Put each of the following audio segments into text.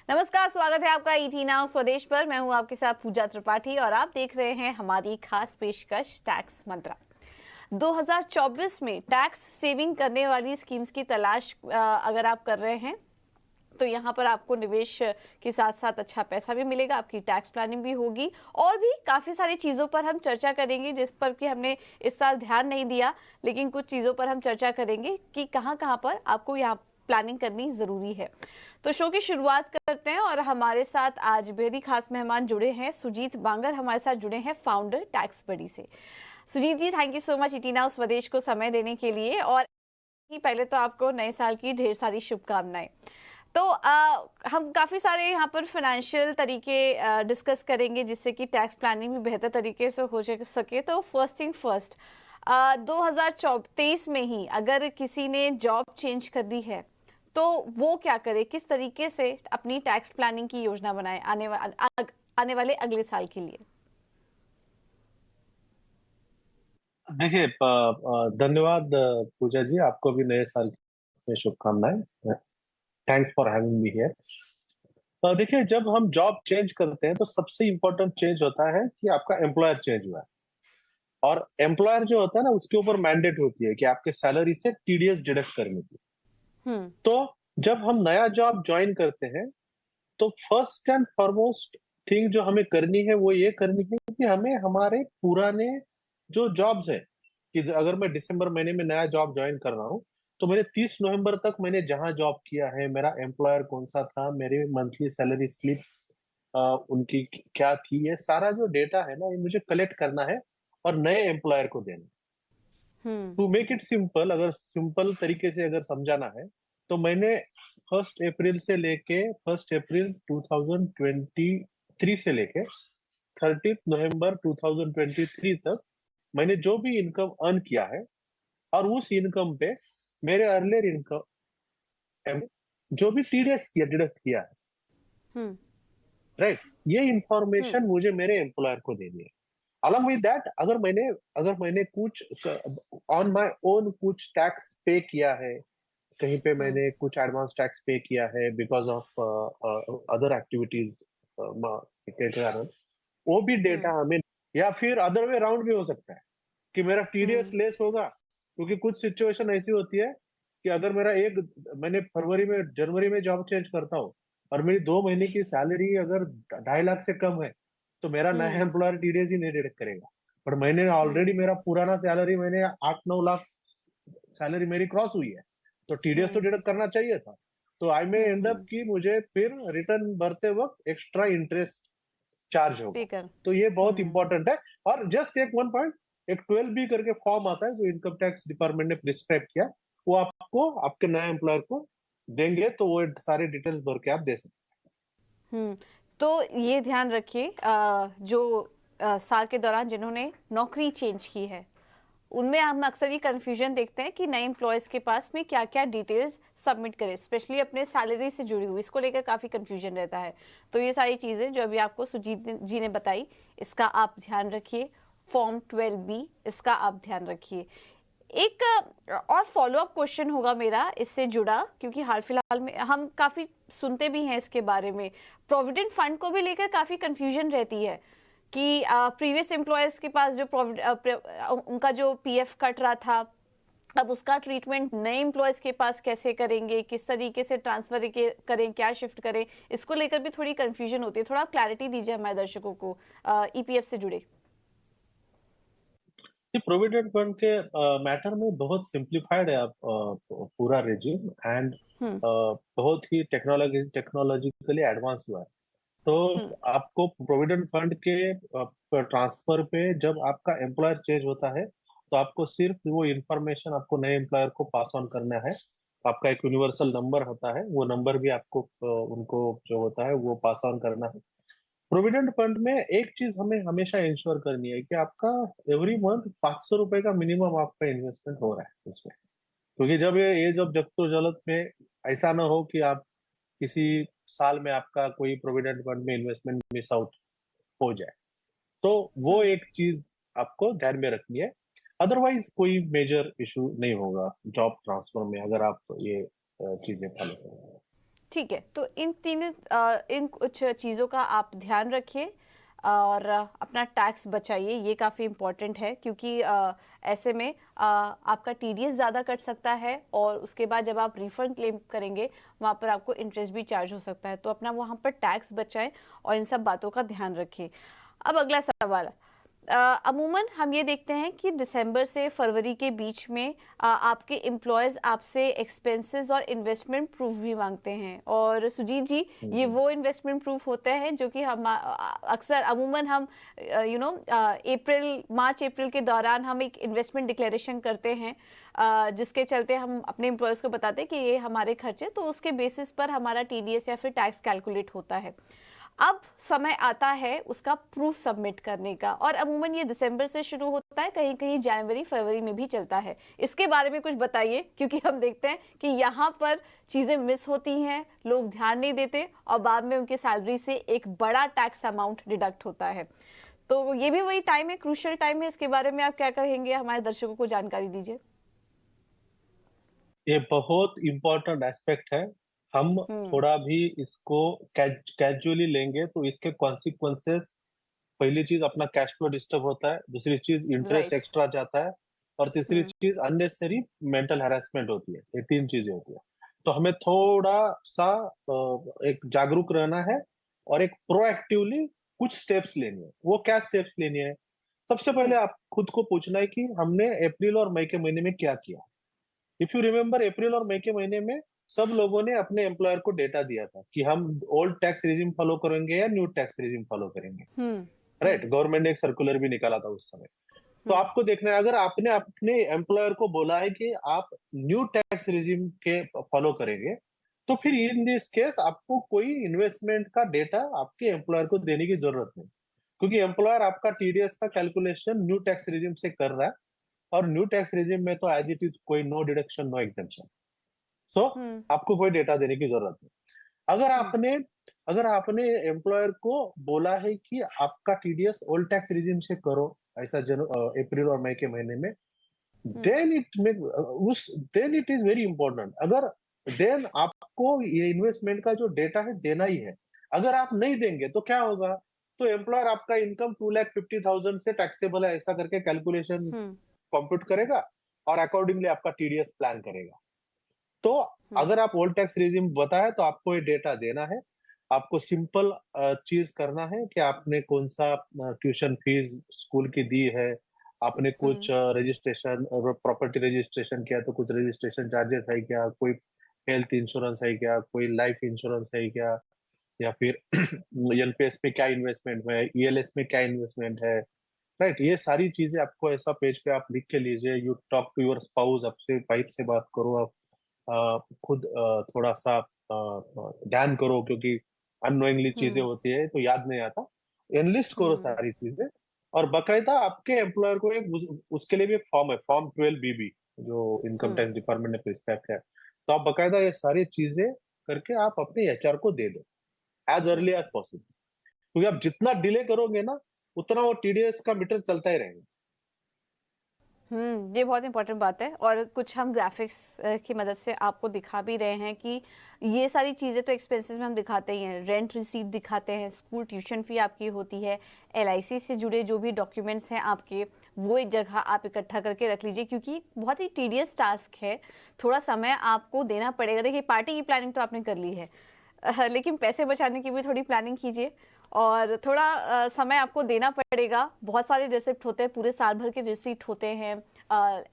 नमस्कार, स्वागत है आपका ईटी नाउ स्वदेश पर। मैं हूं आपके साथ पूजा त्रिपाठी और आप देख रहे हैं हमारी खास पेशकश टैक्स मंत्रा। 2024 में टैक्स सेविंग करने वाली स्कीम्स की तलाश अगर आप कर रहे हैं तो यहाँ पर आपको निवेश के साथ साथ अच्छा पैसा भी मिलेगा, आपकी टैक्स प्लानिंग भी होगी और भी काफ़ी सारी चीज़ों पर हम चर्चा करेंगे जिस पर कि हमने इस साल ध्यान नहीं दिया, लेकिन कुछ चीज़ों पर हम चर्चा करेंगे कि कहाँ कहाँ पर आपको यहाँ प्लानिंग करनी ज़रूरी है। तो शो की शुरुआत करते हैं और हमारे साथ आज बेहद ही खास मेहमान जुड़े हैं। सुजीत बांगर हमारे साथ जुड़े हैं, फाउंडर टैक्स बडी से। Sujeet ji, thank you so much ET now Swadesh को समय देने के लिए। और पहले तो आपको नए साल की ढेर सारी शुभकामनाएं। तो हम काफ़ी सारे यहाँ पर फाइनेंशियल तरीके डिस्कस करेंगे जिससे कि टैक्स प्लानिंग भी बेहतर तरीके से हो सके। तो फर्स्ट थिंग फर्स्ट, 2023 में ही अगर किसी ने जॉब चेंज कर दी है तो वो क्या करे, किस तरीके से अपनी टैक्स प्लानिंग की योजना बनाए आने वाले अगले साल के लिए? देखिए, धन्यवाद पूजा जी, आपको भी नए साल में शुभकामनाएं। Thanks for having me here. तो देखिए, जब हम जॉब चेंज करते हैं तो सबसे इम्पोर्टेंट चेंज होता है कि आपका एम्प्लॉयर चेंज हुआ है। और एम्प्लॉयर जो होता है ना, उसके ऊपर मैंडेट होती है कि आपके सैलरी से टीडीएस डिडक्ट करने की। हम्म। तो जब हम नया जॉब ज्वाइन करते हैं तो फर्स्ट एंड फॉरमोस्ट थिंग जो हमें करनी है वो ये करनी है कि हमें हमारे पुराने जो जॉब्स है, कि अगर मैं दिसंबर महीने में नया जॉब ज्वाइन कर रहा हूँ तो मेरे 30 नवंबर तक मैंने जहां जॉब किया है, मेरा एम्प्लॉयर कौन सा था, मेरी मंथली सैलरी स्लिप उनकी क्या थी, ये सारा जो डेटा है ना, ये मुझे कलेक्ट करना है और नए एम्प्लॉयर को देना। हम्म। टू मेक इट सिंपल, अगर सिंपल तरीके से अगर समझाना है तो मैंने 1 अप्रैल से लेके 1 अप्रैल 2023 से लेके 30 नवंबर 2023 तक मैंने जो भी इनकम अर्न किया है और उस इनकम पे मेरे अर्लियर इनकम जो भी टीडीएस किया डिडक्ट किया है, हम्म। राइट, ये हम्म। इंफॉर्मेशन मुझे मेरे एम्प्लॉयर को देनी है। अलॉन्ग विद दैट, अगर मैंने कुछ ऑन माय ओन कुछ टैक्स पे किया है, कहीं पे हम्म। मैंने कुछ एडवांस टैक्स पे किया है बिकॉज ऑफ अदर एक्टिविटीज के कारण, वो भी डेटा हम्म। हमें, या फिर अदर वे राउंड भी हो सकता है कि मेरा टीडीएस हम्म। लेस होगा, क्योंकि कुछ सिचुएशन ऐसी होती है कि अगर मैंने फरवरी में जनवरी में जॉब चेंज करता हूँ और मेरी 2 महीने की सैलरी अगर 2.5 लाख से कम है तो मेरा नया हम्म। एम्प्लॉयर टीडीएस ही नहीं डिडक्ट करेगा। पर मैंने ऑलरेडी, हम्म। मेरा पुराना सैलरी, मैंने 8-9 लाख सैलरी मेरी क्रॉस हुई है, तो टीडीएस तो हम्म। डिडक्ट करना चाहिए था। तो आई में एंड अप हम्म। की मुझे फिर रिटर्न भरते वक्त एक्स्ट्रा इंटरेस्ट चार्ज होगा। स्पीकर। तो ये बहुत हम्म। इंपॉर्टेंट है। और जस्ट एक 1 पॉइंट, एक 12B करके फॉर्म आता है जो इनकम टैक्स डिपार्टमेंट ने प्रिस्क्राइब किया, वो आपको आपके नए एम्प्लॉयर को देंगे, तो वो सारे डिटेल्स भर के आप दे सकते हम्म। तो ये ध्यान रखिए, जो साल के दौरान जिन्होंने नौकरी चेंज की है उनमें हम अक्सर ये कन्फ्यूजन देखते हैं कि नए एम्प्लॉयज़ के पास में क्या क्या डिटेल्स सबमिट करें, स्पेशली अपने सैलरी से जुड़ी हुई, इसको लेकर काफ़ी कन्फ्यूजन रहता है। तो ये सारी चीज़ें जो अभी आपको सुजीत जी ने बताई, इसका आप ध्यान रखिए। फॉर्म 12B, इसका आप ध्यान रखिए। एक और फॉलो अप क्वेश्चन होगा मेरा इससे जुड़ा, क्योंकि हाल फिलहाल में हम काफ़ी सुनते भी हैं इसके बारे में। प्रोविडेंट फंड को भी लेकर काफ़ी कन्फ्यूजन रहती है कि प्रीवियस एम्प्लॉयज़ के पास जो उनका जो पीएफ कट रहा था, अब उसका ट्रीटमेंट नए एम्प्लॉयज़ के पास कैसे करेंगे, किस तरीके से ट्रांसफर करें, क्या शिफ्ट करें, इसको लेकर भी थोड़ी कन्फ्यूजन होती है। थोड़ा क्लैरिटी दीजिए हमारे दर्शकों को ईपीएफ से जुड़े। हैं। प्रोविडेंट फंड के मैटर में बहुत सिंप्लीफाइड है आप पूरा रेजिम, एंड हम्म। बहुत ही टेक्नोलॉजिकली एडवांस हुआ है। तो हम्म। आपको प्रोविडेंट फंड के ट्रांसफर पे जब आपका एम्प्लॉयर चेंज होता है तो आपको सिर्फ वो इंफॉर्मेशन आपको नए एम्प्लॉयर को पास ऑन करना है। आपका एक यूनिवर्सल नंबर होता है, वो नंबर भी आपको उनको जो होता है वो पास ऑन करना है। प्रोविडेंट फंड में एक चीज हमें हमेशा इंश्योर करनी है कि आपका एवरी मंथ 500 रुपए का मिनिमम आपका इन्वेस्टमेंट हो रहा है उसमें, क्योंकि जब ये जब जरूरत में ऐसा ना हो कि आप किसी साल में आपका कोई प्रोविडेंट फंड में इन्वेस्टमेंट मिस आउट हो जाए, तो वो हम्म। एक चीज आपको ध्यान में रखनी है। अदरवाइज कोई मेजर इशू नहीं होगा जॉब ट्रांसफर में, अगर आप ये चीजें फॉलो करें। ठीक है, तो इन कुछ चीज़ों का आप ध्यान रखिए और अपना टैक्स बचाइए, ये काफ़ी इम्पोर्टेंट है क्योंकि ऐसे में आपका टीडीएस ज़्यादा कट सकता है और उसके बाद जब आप रिफंड क्लेम करेंगे वहाँ पर आपको इंटरेस्ट भी चार्ज हो सकता है, तो अपना वहाँ पर टैक्स बचाएं और इन सब बातों का ध्यान रखिए। अब अगला सवाल, अमूमन हम ये देखते हैं कि दिसंबर से फरवरी के बीच में आपके एम्प्लॉयज आपसे एक्सपेंसेस और इन्वेस्टमेंट प्रूफ भी मांगते हैं, और सुजीत जी ये वो इन्वेस्टमेंट प्रूफ होते हैं जो कि हम अक्सर अमूमन हम मार्च अप्रैल के दौरान हम एक इन्वेस्टमेंट डिक्लेरेशन करते हैं, जिसके चलते हम अपने एम्प्लॉयज को बताते हैं कि ये हमारे खर्चे, तो उसके बेसिस पर हमारा टीडीएस या फिर टैक्स कैलकुलेट होता है। अब समय आता है उसका प्रूफ सबमिट करने का, और अमूमन ये दिसंबर से शुरू होता है, कहीं कहीं जनवरी फरवरी में भी चलता है। इसके बारे में कुछ बताइए, क्योंकि हम देखते हैं कि यहाँ पर चीजें मिस होती हैं, लोग ध्यान नहीं देते और बाद में उनकी सैलरी से एक बड़ा टैक्स अमाउंट डिडक्ट होता है। तो ये भी वही टाइम है, क्रूशियल टाइम है, इसके बारे में आप क्या कहेंगे, हमारे दर्शकों को जानकारी दीजिए। ये बहुत इम्पोर्टेंट एस्पेक्ट है। हम थोड़ा भी इसको कैजुअली लेंगे तो इसके कॉन्सिक्वेंसेस, पहली चीज अपना कैश फ्लो डिस्टर्ब होता है, दूसरी चीज इंटरेस्ट राइट। एक्स्ट्रा जाता है, और तीसरी चीज अननेसेसरी मेंटल हैरेसमेंट होती है। ये तीन चीजें होती है। तो हमें थोड़ा सा एक जागरूक रहना है और एक प्रोएक्टिवली कुछ स्टेप्स लेनी है। वो क्या स्टेप्स लेनी है? सबसे पहले आप खुद को पूछना है कि हमने अप्रैल और मई के महीने में क्या किया। इफ यू रिमेम्बर, अप्रैल और मई के महीने में सब लोगों ने अपने एम्प्लॉयर को डेटा दिया था कि हम ओल्ड टैक्स रिजिम फॉलो करेंगे या न्यू टैक्स रिजिम फॉलो करेंगे। राइट, गवर्नमेंट ने एक सर्कुलर भी निकाला था उस समय। तो आपको देखना है, अगर आपने अपने एम्प्लॉयर को बोला है कि आप न्यू टैक्स रिजिम के फॉलो करेंगे, तो फिर इन दिस केस आपको कोई इन्वेस्टमेंट का डेटा आपके एम्प्लॉयर को देने की जरूरत नहीं, क्योंकि एम्प्लॉयर आपका टीडीएस का कैलकुलेशन न्यू टैक्स रिजिम से कर रहा है, और न्यू टैक्स रिजिम में तो एज इट इज कोई नो डिडक्शन नो एग्जेम्पशन। सो आपको कोई डेटा देने की जरूरत नहीं। अगर आपने एम्प्लॉयर को बोला है कि आपका टीडीएस ओल्ड टैक्स रिजिम से करो, ऐसा अप्रैल और मई के महीने में, then it is very important. अगर देन आपको ये इन्वेस्टमेंट का जो डेटा है देना ही है। अगर आप नहीं देंगे तो क्या होगा? तो एम्प्लॉयर आपका इनकम 2,50,000 से टैक्सेबल है ऐसा करके कैलकुलेशन कंप्यूट करेगा और अकॉर्डिंगली आपका टीडीएस प्लान करेगा। तो अगर आप ओल्ड टैक्स रिजिम बताए तो आपको ये डेटा देना है। आपको सिंपल चीज करना है कि आपने कौन सा ट्यूशन फीस स्कूल की दी है, आपने कुछ रजिस्ट्रेशन प्रॉपर्टी रजिस्ट्रेशन किया तो कुछ रजिस्ट्रेशन चार्जेस है क्या, कोई हेल्थ इंश्योरेंस है क्या, कोई लाइफ इंश्योरेंस है क्या, या फिर एनपीएस में क्या इन्वेस्टमेंट है, ईएलएस में क्या इन्वेस्टमेंट है। राइट, ये सारी चीजें आपको ऐसा पेज पे आप लिख के लीजिए। You talk to your spouse, आपसे वाइफ से बात करो, आप खुद थोड़ा सा ध्यान करो, क्योंकि अननोइंगली चीजें होती है तो याद नहीं आता। एनलिस्ट करो सारी चीजें, और बकायदा आपके एम्प्लॉयर को एक उसके लिए भी एक फॉर्म है, फॉर्म 12BB, जो इनकम टैक्स डिपार्टमेंट ने प्रिस्क्राइब किया है। तो आप बकायदा ये सारी चीजें करके आप अपने एचआर को दे दो एज अर्ली एज पॉसिबल, क्योंकि आप जितना डिले करोगे ना उतना वो टीडीएस का मीटर चलता ही रहेगा। ये बहुत इंपॉर्टेंट बात है, और कुछ हम ग्राफिक्स की मदद से आपको दिखा भी रहे हैं कि ये सारी चीज़ें तो एक्सपेंसेस में हम दिखाते ही हैं, रेंट रिसीट दिखाते हैं, स्कूल ट्यूशन फी आपकी होती है, एलआईसी से जुड़े जो भी डॉक्यूमेंट्स हैं आपके, वो एक जगह आप इकट्ठा करके रख लीजिए, क्योंकि बहुत ही टीडियस टास्क है, थोड़ा समय आपको देना पड़ेगा। देखिए, पार्टी की प्लानिंग तो आपने कर ली है, लेकिन पैसे बचाने की भी थोड़ी प्लानिंग कीजिए, और थोड़ा समय आपको देना पड़ेगा। बहुत सारे रिसिप्ट होते हैं, पूरे साल भर के रिसिप्ट होते हैं,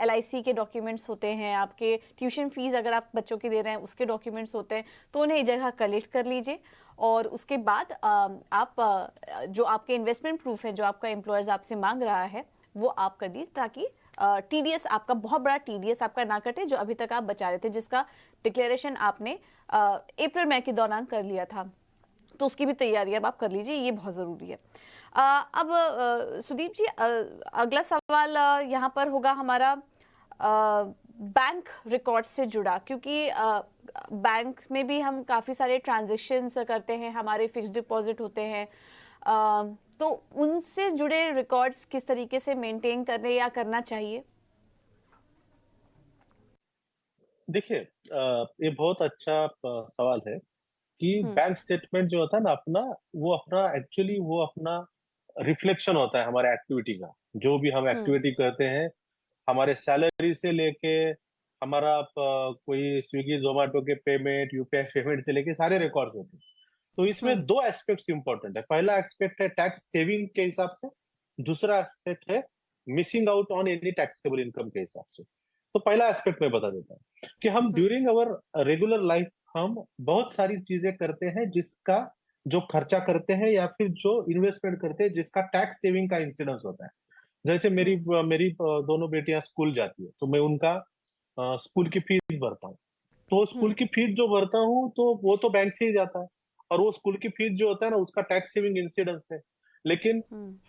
एलआईसी के डॉक्यूमेंट्स होते हैं, आपके ट्यूशन फीस अगर आप बच्चों के दे रहे हैं उसके डॉक्यूमेंट्स होते हैं, तो उन्हें एक जगह कलेक्ट कर लीजिए। और उसके बाद आप जो आपके इन्वेस्टमेंट प्रूफ है जो आपका एम्प्लॉयर्स आपसे मांग रहा है वो आप कर दीजिए, ताकि टीडीएस आपका, बहुत बड़ा टीडीएस आपका ना कटे जो अभी तक आप बचा रहे थे, जिसका डिक्लेरेशन आपने अप्रैल मई के दौरान कर लिया था। तो उसकी भी तैयारी अब आप कर लीजिए, ये बहुत ज़रूरी है। अब सुदीप जी, अगला सवाल यहाँ पर होगा हमारा बैंक रिकॉर्ड से जुड़ा, क्योंकि बैंक में भी हम काफ़ी सारे ट्रांजेक्शन्स करते हैं, हमारे फिक्स्ड डिपॉजिट होते हैं, तो उनसे जुड़े रिकॉर्ड्स किस तरीके से मेंटेन करने या करना चाहिए? देखिए, ये बहुत अच्छा सवाल है। कि बैंक स्टेटमेंट जो होता है ना अपना, वो अपना एक्चुअली वो अपना रिफ्लेक्शन होता है हमारे एक्टिविटी का। जो भी हम एक्टिविटी करते हैं, हमारे सैलरी से लेके हमारा कोई स्विगी जोमेटो के पेमेंट, यूपीआई पेमेंट से लेके सारे रिकॉर्ड्स होते हैं। तो इसमें दो एस्पेक्ट्स इंपॉर्टेंट है। पहला एस्पेक्ट है टैक्स सेविंग के हिसाब से, दूसरा एस्पेक्ट है missing out on any taxable income के हिसाब से। तो पहला एस्पेक्ट मैं बता देता हूँ कि हम ड्यूरिंग अवर रेगुलर लाइफ हम बहुत सारी चीजें करते हैं जिसका जो खर्चा करते हैं या फिर जो इन्वेस्टमेंट करते हैं जिसका टैक्स सेविंग का इंसिडेंस होता है। जैसे मेरी मेरी दोनों बेटियां स्कूल जाती है, तो मैं उनका स्कूल की फीस भरता हूँ। तो स्कूल की फीस जो भरता हूँ तो वो तो बैंक से ही जाता है, और वो स्कूल की फीस जो होता है ना उसका टैक्स सेविंग इंसिडेंस है। लेकिन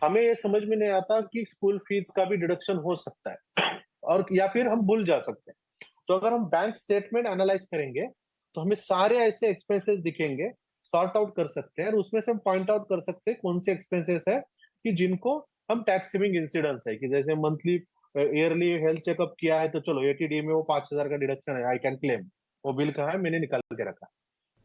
हमें ये समझ में नहीं आता कि स्कूल फीस का भी डिडक्शन हो सकता है और या फिर हम भूल जा सकते हैं। तो अगर हम बैंक स्टेटमेंट एनालाइज करेंगे तो हमें सारे ऐसे एक्सपेंसेस दिखेंगे, सॉर्ट आउट कर सकते हैं, और उसमें से हम पॉइंट आउट कर सकते हैं कौन से एक्सपेंसेस है कि जिनको हम टैक्स सेविंग इंसिडेंस है। कि जैसे मंथली ईयरली हेल्थ चेकअप किया है तो चलो एटीडी में वो 5,000 का डिडक्शन है, आई कैन क्लेम। वो बिल कहाँ है, मैंने निकाल के रखा।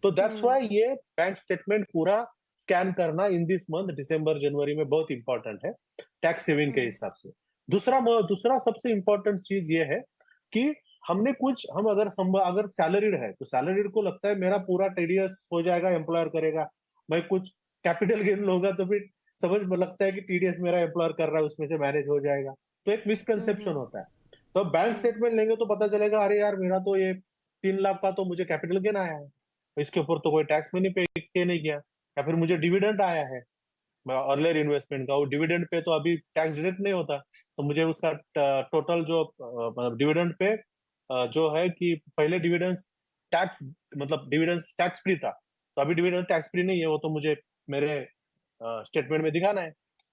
तो दैट्स वाई ये बैंक स्टेटमेंट पूरा स्कैन करना इन दिस मंथ दिसंबर जनवरी में बहुत इंपॉर्टेंट है टैक्स सेविंग के हिसाब से। दूसरा दूसरा सबसे इंपॉर्टेंट चीज ये है कि हमने कुछ हम अगर सैलरीड है तो सैलरीड को लगता है मेरा पूरा टीडीएस हो जाएगा, एम्प्लॉयर करेगा। मैं कुछ कैपिटल गेन लूंगा तो फिर समझ में लगता है कि टीडीएस मेरा एम्प्लॉयर कर रहा है, उसमें से मैनेज हो जाएगा। तो एक मिसकंसेप्शन होता है। तो बैंक स्टेटमेंट लेंगे तो पता चलेगा अरे यार मेरा तो ये 3 लाख का तो मुझे कैपिटल गेन आया है, इसके ऊपर तो कोई टैक्स मैंने पे नहीं किया। या फिर मुझे डिविडेंड आया है अर्लियर इन्वेस्टमेंट का, वो डिविडेंड पे तो अभी टैक्स डिडक्ट नहीं होता, तो मुझे उसका टोटल जो मतलब डिविडेंड पे जो है कि पहले डिविडेंड टैक्स मतलब डिविडेंड टैक्स फ्री था, तो अभी डिविडेंड टैक्स फ्री नहीं है, वो तो मुझे मेरे स्टेटमेंट में दिखाना है,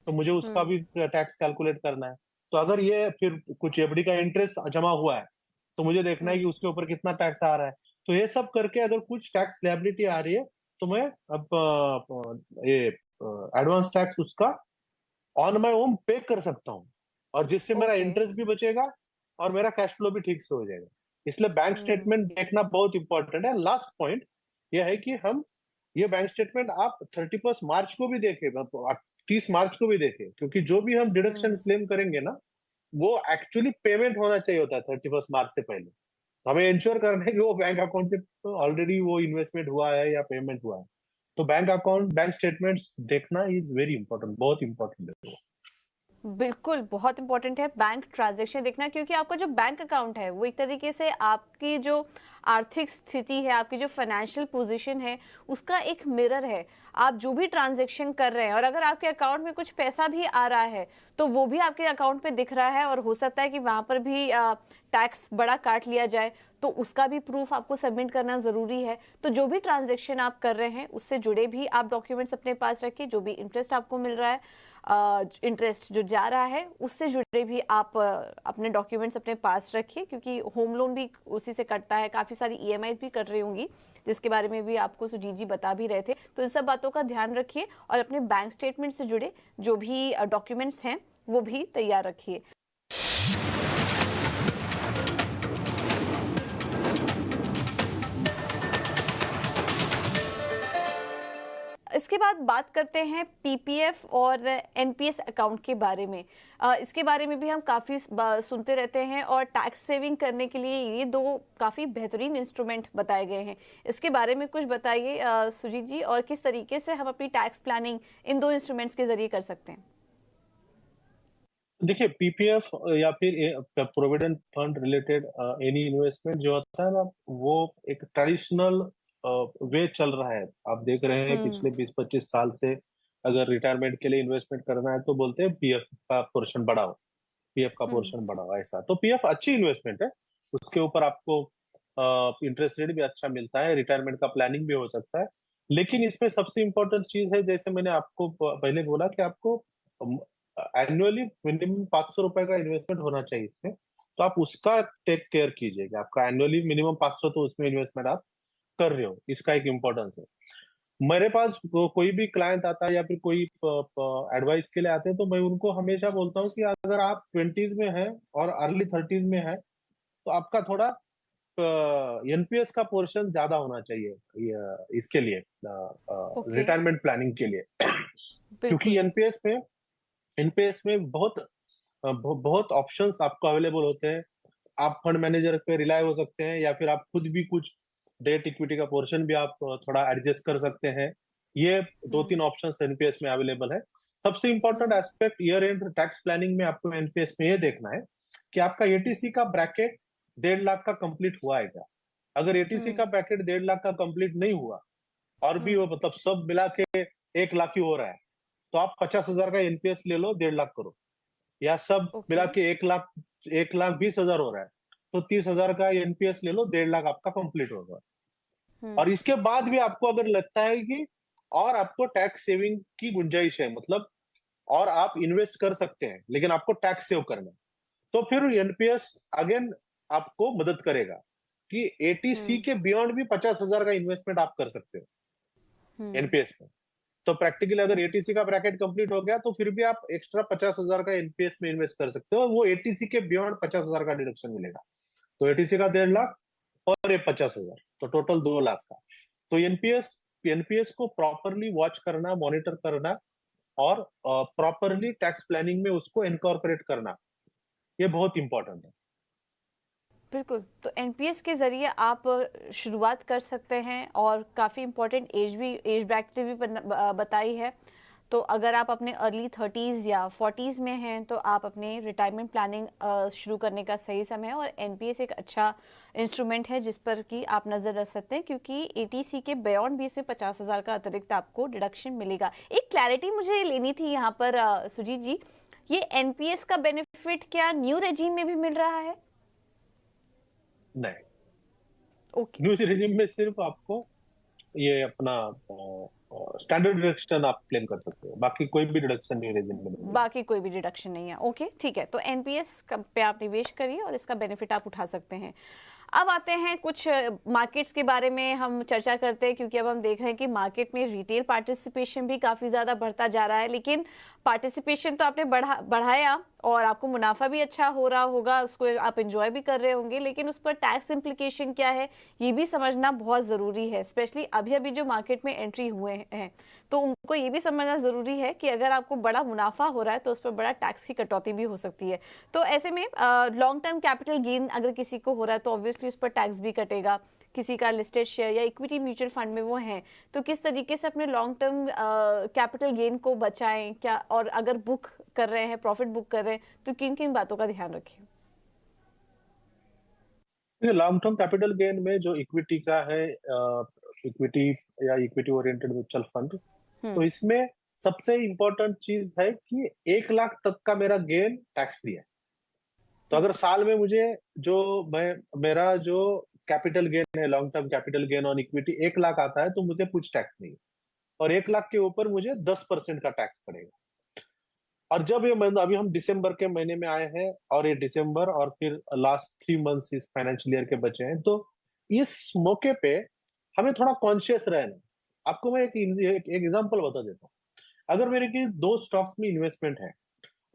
तो मुझे उसका भी टैक्स कैलकुलेट करना है। तो अगर ये फिर कुछ एफडी का इंटरेस्ट जमा हुआ है तो मुझे देखना है कि उसके ऊपर कितना टैक्स आ रहा है। तो ये सब करके अगर कुछ टैक्स लायबिलिटी आ रही है तो मैं अब ये एडवांस टैक्स उसका ऑन माई ओन पे कर सकता हूँ, और जिससे मेरा ओके। इंटरेस्ट भी बचेगा और मेरा कैश फ्लो भी ठीक से हो जाएगा। इसलिए बैंक स्टेटमेंट देखना बहुत इंपॉर्टेंट है। लास्ट पॉइंट यह है कि हम ये बैंक स्टेटमेंट आप 31 मार्च को भी देखें, 30 मार्च को भी देखें, क्योंकि जो भी हम डिडक्शन क्लेम करेंगे ना वो एक्चुअली पेमेंट होना चाहिए होता है 31 मार्च से पहले। तो हमें इंश्योर करना है कि वो बैंक अकाउंट से तो ऑलरेडी वो इन्वेस्टमेंट हुआ है या पेमेंट हुआ है। तो बैंक अकाउंट बैंक स्टेटमेंट्स देखना इज वेरी इंपॉर्टेंट, बहुत इंपॉर्टेंट है। बिल्कुल बहुत इंपॉर्टेंट है बैंक ट्रांजैक्शन देखना, क्योंकि आपका जो बैंक अकाउंट है वो एक तरीके से आपकी जो आर्थिक स्थिति है, आपकी जो फाइनेंशियल पोजीशन है, उसका एक मिरर है। आप जो भी ट्रांजैक्शन कर रहे हैं और अगर आपके अकाउंट में कुछ पैसा भी आ रहा है तो वो भी आपके अकाउंट पे दिख रहा है, और हो सकता है कि वहां पर भी टैक्स बड़ा काट लिया जाए, तो उसका भी प्रूफ आपको सबमिट करना जरूरी है। तो जो भी ट्रांजैक्शन आप कर रहे हैं उससे जुड़े भी आप डॉक्यूमेंट्स अपने पास रखिए। जो भी इंटरेस्ट आपको मिल रहा है, इंटरेस्ट जो जा रहा है, उससे जुड़े भी आप अपने डॉक्यूमेंट्स अपने पास रखिए, क्योंकि होम लोन भी उसी से कटता है। काफ़ी सारी ईएमआई भी कट रही होंगी, जिसके बारे में भी आपको सुजीत जी बता भी रहे थे। तो इन सब बातों का ध्यान रखिए और अपने बैंक स्टेटमेंट से जुड़े जो भी डॉक्यूमेंट्स हैं वो भी तैयार रखिए। इसके बाद बात करते हैं पीपीएफ और एनपीएस अकाउंट के बारे में। इसके बारे में भी हम काफ़ी सुनते रहते हैं, और टैक्स सेविंग करने के लिए ये दो काफ़ी बेहतरीन इंस्ट्रूमेंट बताए गए हैं। इसके बारे में कुछ बताइए सुजीत जी, और किस तरीके से हम अपनी टैक्स प्लानिंग इन दो इंस्ट्रूमेंट्स के जरिए कर सकते हैं। देखिए पीपीएफ या फिर provident fund related any investment जो होता है ना, वो एक ट्रेडिशनल वे चल रहा है। आप देख रहे हैं पिछले 20-25 साल से अगर रिटायरमेंट के लिए इन्वेस्टमेंट करना है तो बोलते हैं पीएफ का पोर्शन बढ़ाओ, पीएफ का पोर्शन बढ़ाओ। ऐसा तो पीएफ अच्छी इन्वेस्टमेंट है, उसके ऊपर आपको इंटरेस्ट रेट भी अच्छा मिलता है, रिटायरमेंट का प्लानिंग भी हो सकता है। लेकिन इसमें सबसे इंपॉर्टेंट चीज है, जैसे मैंने आपको पहले बोला कि आपको एनुअली मिनिमम 500 रुपए का इन्वेस्टमेंट होना चाहिए इसमें। तो आप उसका टेक केयर कीजिएगा, आपका एनुअली मिनिमम 500 तो उसमें इन्वेस्टमेंट आप कर रहे हो, इसका एक इम्पोर्टेंस है। मेरे पास कोई भी क्लाइंट आता है या फिर कोई एडवाइस के लिए आते हैं तो मैं उनको हमेशा बोलता हूँ कि अगर आप 20s में हैं और अर्ली 30s में हैं तो आपका थोड़ा एनपीएस का पोर्शन ज्यादा होना चाहिए इसके लिए, ओके। रिटायरमेंट प्लानिंग के लिए। क्योंकि बिल्कुल। एनपीएस में बहुत ऑप्शंस आपको अवेलेबल होते हैं। आप फंड मैनेजर पे रिलाय हो सकते हैं, या फिर आप खुद भी कुछ डेट इक्विटी का पोर्शन भी आप थोड़ा एडजस्ट कर सकते हैं। ये दो हम्म। तीन ऑप्शंस एनपीएस में अवेलेबल है। सबसे important hmm. Aspect year and tax planning में आपको एनपीएस में ये देखना है कि आपका एटीसी का ब्रैकेट 1.5 लाख का कंप्लीट हुआ है क्या। अगर एटीसी का हम्म। ब्रैकेट 1.5 लाख का कंप्लीट नहीं हुआ, और भी वो हम्म। मतलब सब मिला के 1 लाख ही हो रहा है, तो आप 50,000 का एनपीएस ले लो, 1.5 लाख करो। या सब ओके। मिला के 1,20,000 हो रहा है, तो 30,000 का एनपीएस ले लो, 1.5 लाख आपका कंप्लीट होगा। हम्म। और इसके बाद भी आपको अगर लगता है कि और आपको टैक्स सेविंग की गुंजाइश है, मतलब और आप इन्वेस्ट कर सकते हैं लेकिन आपको टैक्स सेव करना है, तो फिर एनपीएस अगेन आपको मदद करेगा कि एटीसी हम्म। के बियॉन्ड भी 50,000 का इन्वेस्टमेंट आप कर सकते हो हम्म। एनपीएस में। तो प्रैक्टिकली अगर ओके। एटीसी का ब्रैकेट कंप्लीट हो गया, तो फिर भी आप एक्स्ट्रा 50,000 का एनपीएस में इन्वेस्ट कर सकते हो, वो एटीसी के बियॉन्ड 50,000 का डिडक्शन मिलेगा। तो एटीसी का 1.5 लाख और ये 50,000, तो टोटल 2 लाख का। तो एनपीएस एनपीएस को प्रॉपरली वॉच करना, मॉनिटर करना, और प्रॉपरली टैक्स प्लानिंग में उसको इनकॉर्पोरेट करना, ये बहुत इंपॉर्टेंट है। बिल्कुल। तो एनपीएस के ज़रिए आप शुरुआत कर सकते हैं, और काफ़ी इम्पोर्टेंट एज ब्रैकेट भी बताई है। तो अगर आप अपने अर्ली 30s या 40s में हैं, तो आप अपने रिटायरमेंट प्लानिंग शुरू करने का सही समय है, और एनपीएस एक अच्छा इंस्ट्रूमेंट है जिस पर कि आप नज़र रख सकते हैं, क्योंकि एटीसी के बियॉन्ड भी इसमें 50,000 का अतिरिक्त आपको डिडक्शन मिलेगा। एक क्लैरिटी मुझे लेनी थी यहाँ पर सुजीत जी, ये एनपीएस का बेनिफिट क्या न्यू रेजीम में भी मिल रहा है? नहीं, ओके। न्यू रेजिम में सिर्फ आपको ये अपना स्टैंडर्ड डिडक्शन आप क्लेम कर सकते हो, बाकी कोई भी डिडक्शन न्यू रेजिम में नहीं है। बाकी कोई भी डिडक्शन नहीं है। ओके, ठीक है। तो एनपीएस पे आप निवेश करिए और इसका बेनिफिट आप उठा सकते हैं। अब आते हैं कुछ मार्केट्स के बारे में हम चर्चा करते हैं, क्योंकि अब हम देख रहे हैं कि मार्केट में रिटेल पार्टिसिपेशन भी काफ़ी ज़्यादा बढ़ता जा रहा है। लेकिन पार्टिसिपेशन तो आपने बढ़ाया और आपको मुनाफा भी अच्छा हो रहा होगा, उसको आप एंजॉय भी कर रहे होंगे, लेकिन उस पर टैक्स इम्प्लीकेशन क्या है ये भी समझना बहुत ज़रूरी है। स्पेशली अभी अभी जो मार्केट में एंट्री हुए हैं, तो उनको ये भी समझना ज़रूरी है कि अगर आपको बड़ा मुनाफा हो रहा है तो उस पर बड़ा टैक्स की कटौती भी हो सकती है। तो ऐसे में लॉन्ग टर्म कैपिटल गेन अगर किसी को हो रहा है तो ऑब्वियसली उस पर टैक्स भी कटेगा। किसी का लिस्टेड शेयर या इक्विटी म्यूचुअल फंड में वो है, तो किस तरीके से अपने लॉन्ग टर्म कैपिटल गेन को बचाएं क्या, और अगर बुक कर रहे हैं, प्रॉफिट बुक कर रहे हैं, तो किन किन बातों का ध्यान रखें? लॉन्ग टर्म कैपिटल गेन में जो इक्विटी का है, इक्विटी या इक्विटी ओरिएंटेड म्यूचुअल फंड, तो हम्म। इसमें सबसे इंपॉर्टेंट चीज है कि 1 लाख तक का मेरा गेन टैक्स फ्री है। तो अगर साल में मुझे जो मैं मेरा जो कैपिटल गेन है, long term capital gain on equity 1 lakh आता है, तो मुझे कुछ टैक्स नहीं है। और 1 लाख के ऊपर मुझे 10% का टैक्स पड़ेगा। और जब ये महीना, अभी हम दिसंबर के महीने में आए हैं, और ये दिसंबर और फिर लास्ट 3 मंथ्स इस फाइनेंशियल ईयर के बचे हैं, तो इस मौके पे हमें थोड़ा कॉन्शियस रहना है। आपको मैं एक एग्जांपल बता देता हूँ। अगर मेरे की 2 स्टॉक्स में इन्वेस्टमेंट है,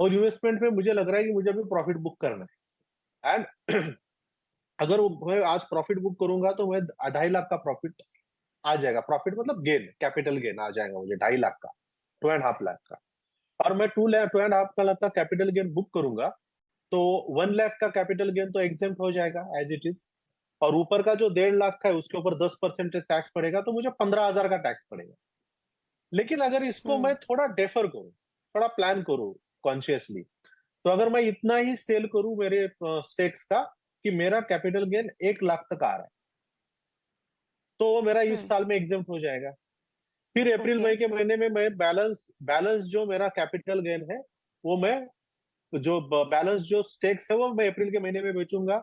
और इन्वेस्टमेंट में मुझे लग रहा है कि मुझे अभी प्रॉफिट बुक करना है, एंड अगर मैं आज प्रॉफिट बुक करूंगा तो मैं 2.5 लाख का प्रॉफिट आ जाएगा। प्रॉफिट मतलब गेन, कैपिटल गेन आ जाएगा मुझे 2.5 लाख का, 2.5 लाख का। और मैं 2.5 लाख का कैपिटल गेन बुक करूंगा, तो 1 लाख का कैपिटल गेन तो एग्जेम्प्ट हो जाएगा एज इट इज। और ऊपर का जो 1.5 लाख का है उसके ऊपर 10% टैक्स पड़ेगा, तो मुझे 15,000 का टैक्स पड़ेगा। लेकिन अगर इसको मैं हम्म। थोड़ा डेफर करूं, थोड़ा प्लान करूं कॉन्शियसली, तो अगर मैं इतना ही सेल करूं मेरे स्टेक्स का कि मेरा कैपिटल गेन 1 लाख तक आ रहा है, तो वो मेरा इस हम्म। साल में एग्जेम्प्ट हो जाएगा। फिर अप्रैल ओके। मई के महीने में मैं बैलेंस बैलेंस जो मेरा कैपिटल गेन है, वो मैं जो बैलेंस जो स्टेक्स है वो मैं अप्रैल के महीने में बेचूंगा,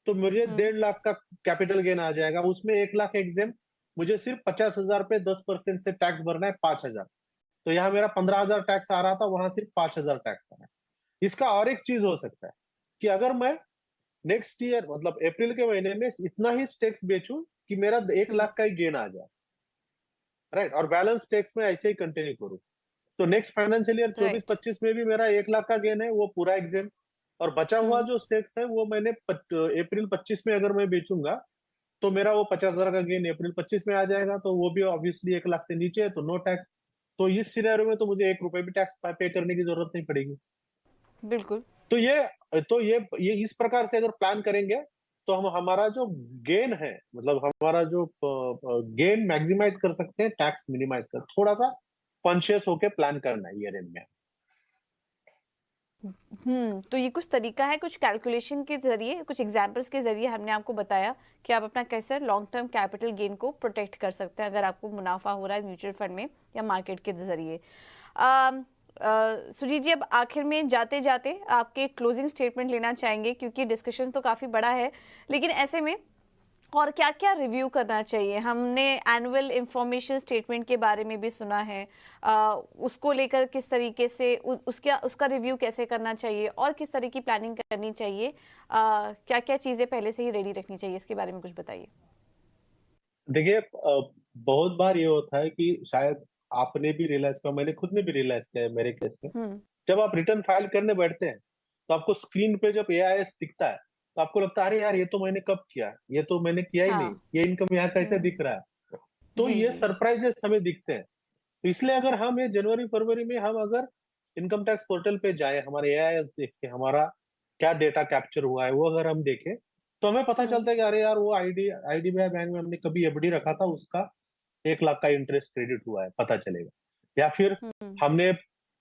तो मुझे हम्म। 1.5 लाख का कैपिटल गेन आ जाएगा। उसमें 1 लाख एग्जेम, मुझे सिर्फ 50,000 पे 10% से टैक्स भरना है, 5,000। तो यहाँ मेरा 15,000 टैक्स आ रहा था, वहां सिर्फ 5,000 टैक्स आ रहा है। इसका और एक चीज हो सकता है कि अगर मैं नेक्स्ट ईयर मतलब अप्रैल के महीने में इतना ही टैक्स बेचूं कि मेरा एक हम्म। लाख का ही गेन आ जाए, राइट, और बैलेंस टैक्स में ऐसे ही कंटिन्यू करूं, तो नेक्स्ट फाइनेंशियल ईयर चौबीस राइट। पच्चीस में भी मेरा 1 लाख का गेन है, वो पूरा एग्जेम। और बचा हुआ हम्म। जो स्टेक्स है वो मैंने अप्रैल 25 में अगर मैं बेचूंगा तो मेरा वो 50,000 का गेन अप्रैल 25 में आ जाएगा, तो वो भी ऑब्वियसली 1 लाख से नीचे है तो नो टैक्स। तो इस सिनेरियो में तो मुझे 1 रुपए भी टैक्स पे करने की जरूरत नहीं पड़ेगी। बिल्कुल। तो ये इस प्रकार से अगर प्लान करेंगे तो हम हमारा जो गेन है, मतलब हमारा जो गेन मैक्सिमाइज कर सकते हैं, टैक्स मिनिमाइज कर, थोड़ा सा कॉन्शियस होके प्लान करना है ईयर एंड में। तो ये कुछ तरीका है, कुछ कैलकुलेशन के जरिए, कुछ एग्जांपल्स के जरिए हमने आपको बताया कि आप अपना कैसे लॉन्ग टर्म कैपिटल गेन को प्रोटेक्ट कर सकते हैं अगर आपको मुनाफा हो रहा है म्यूचुअल फंड में या मार्केट के जरिए। सुजीत जी, अब आखिर में जाते जाते आपके क्लोजिंग स्टेटमेंट लेना चाहेंगे, क्योंकि डिस्कशन तो काफी बड़ा है, लेकिन ऐसे में और क्या क्या रिव्यू करना चाहिए? हमने एनुअल इंफॉर्मेशन स्टेटमेंट के बारे में भी सुना है, उसको लेकर किस तरीके से उसका रिव्यू कैसे करना चाहिए और किस तरह की प्लानिंग करनी चाहिए, क्या क्या चीजें पहले से ही रेडी रखनी चाहिए, इसके बारे में कुछ बताइए। देखिए, बहुत बार ये होता है कि शायद आपने भी रियलाइज किया, मैंने खुद ने भी रियलाइज किया है मेरे केस में। हम्म। जब आप रिटर्न फाइल करने बैठते हैं तो आपको स्क्रीन पे जब एआईएस दिखता है तो आपको लगता है अरे यार ये तो मैंने कब किया, ये तो मैंने किया ही नहीं, हाँ। ये इनकम यहाँ कैसे हम्म। दिख रहा है। तो जी ये जी। सरप्राइजेस हमें दिखते हैं। तो इसलिए अगर हम ये जनवरी फरवरी में हम अगर इनकम टैक्स पोर्टल पे जाए, हमारे एआईएस देख के हमारा क्या डेटा कैप्चर हुआ है वो अगर हम देखें, तो हमें पता हम्म। चलता है कि अरे यार वो आईडीबीआई बैंक में हमने कभी एफडी रखा था, उसका 1 लाख का इंटरेस्ट क्रेडिट हुआ है, पता चलेगा। या फिर हम्म। हमने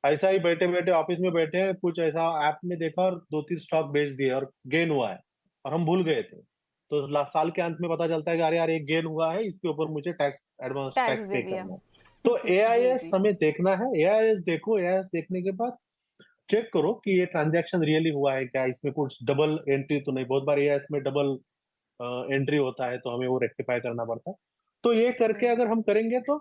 ऐसा ही बैठे बैठे ऑफिस में बैठे हैं, कुछ ऐसा ऐप में देखा और 2-3 स्टॉक बेच दिए और गेन हुआ है और हम भूल गए थे, तो साल के अंत में पता चलता है कि अरे यार ये गेन हुआ है, इसके ऊपर मुझे टैक्स, एडवांस टैक्स टैक्स दे पे दिया। करना है। तो जी एआईएस जी। हमें देखना है, एआईएस देखो, एआईएस देखने के बाद चेक करो कि ये ट्रांजैक्शन रियली हुआ है क्या, इसमें कुछ डबल एंट्री तो नहीं। बहुत बार एआईएस में डबल एंट्री होता है तो हमें वो रेक्टिफाई करना पड़ता है। तो ये करके हम्म। अगर हम करेंगे तो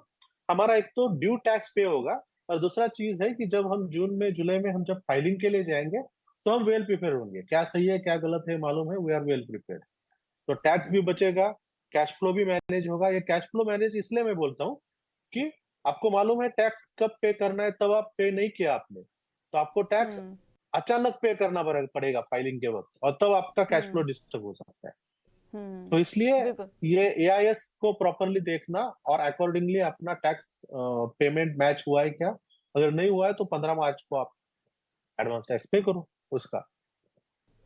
हमारा एक तो ड्यू टैक्स पे होगा, और दूसरा चीज है कि जब हम जून में जुलाई में हम जब फाइलिंग के लिए जाएंगे तो हम वेल प्रिपेयर होंगे, क्या सही है क्या गलत है मालूम है, वी आर वेल प्रिपेयर्ड। तो टैक्स भी बचेगा, कैश फ्लो भी मैनेज होगा। ये कैश फ्लो मैनेज इसलिए मैं बोलता हूँ कि आपको मालूम है टैक्स कब पे करना है, तब आप पे नहीं किया आपने तो आपको टैक्स हम्म। अचानक पे करना पड़ेगा फाइलिंग के वक्त, और तब आपका कैश फ्लो हम्म। डिस्टर्ब हो सकता है। तो इसलिए हम्म। बिल्कुल। ये एआईएस को प्रॉपरली देखना और अकॉर्डिंगली अपना टैक्स पेमेंट मैच हुआ है क्या, अगर नहीं हुआ है तो 15 मार्च को आप एडवांस टैक्स पे करो उसका।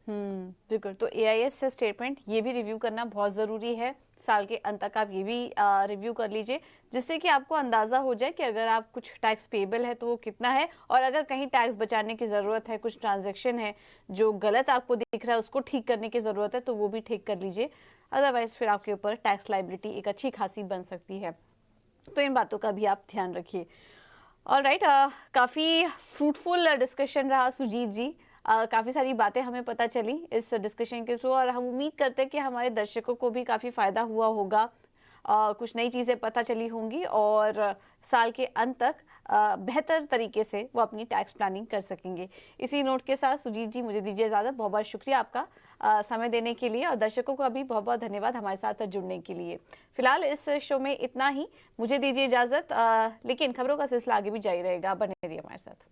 बिल्कुल। तो एआईएस स्टेटमेंट ये भी रिव्यू करना बहुत ज़रूरी है, साल के अंत तक आप ये भी रिव्यू कर लीजिए, जिससे कि आपको अंदाज़ा हो जाए कि अगर आप कुछ टैक्स पेबल है तो वो कितना है, और अगर कहीं टैक्स बचाने की ज़रूरत है, कुछ ट्रांजैक्शन है जो गलत आपको दिख रहा है उसको ठीक करने की ज़रूरत है, तो वो भी ठीक कर लीजिए। अदरवाइज फिर आपके ऊपर टैक्स लाइबिलिटी एक अच्छी खासी बन सकती है। तो इन बातों का भी आप ध्यान रखिए। ऑलराइट, काफ़ी फ्रूटफुल डिस्कशन रहा सुजीत जी। काफ़ी सारी बातें हमें पता चली इस डिस्कशन के थ्रू, और हम उम्मीद करते हैं कि हमारे दर्शकों को भी काफ़ी फ़ायदा हुआ होगा, कुछ नई चीज़ें पता चली होंगी, और साल के अंत तक बेहतर तरीके से वो अपनी टैक्स प्लानिंग कर सकेंगे। इसी नोट के साथ सुजीत जी, मुझे दीजिए इजाज़त। बहुत बहुत शुक्रिया आपका समय देने के लिए, और दर्शकों का भी बहुत बहुत धन्यवाद हमारे साथ जुड़ने के लिए। फिलहाल इस शो में इतना ही, मुझे दीजिए इजाज़त, लेकिन खबरों का सिलसिला आगे भी जारी रहेगा, बने रहिए हमारे साथ।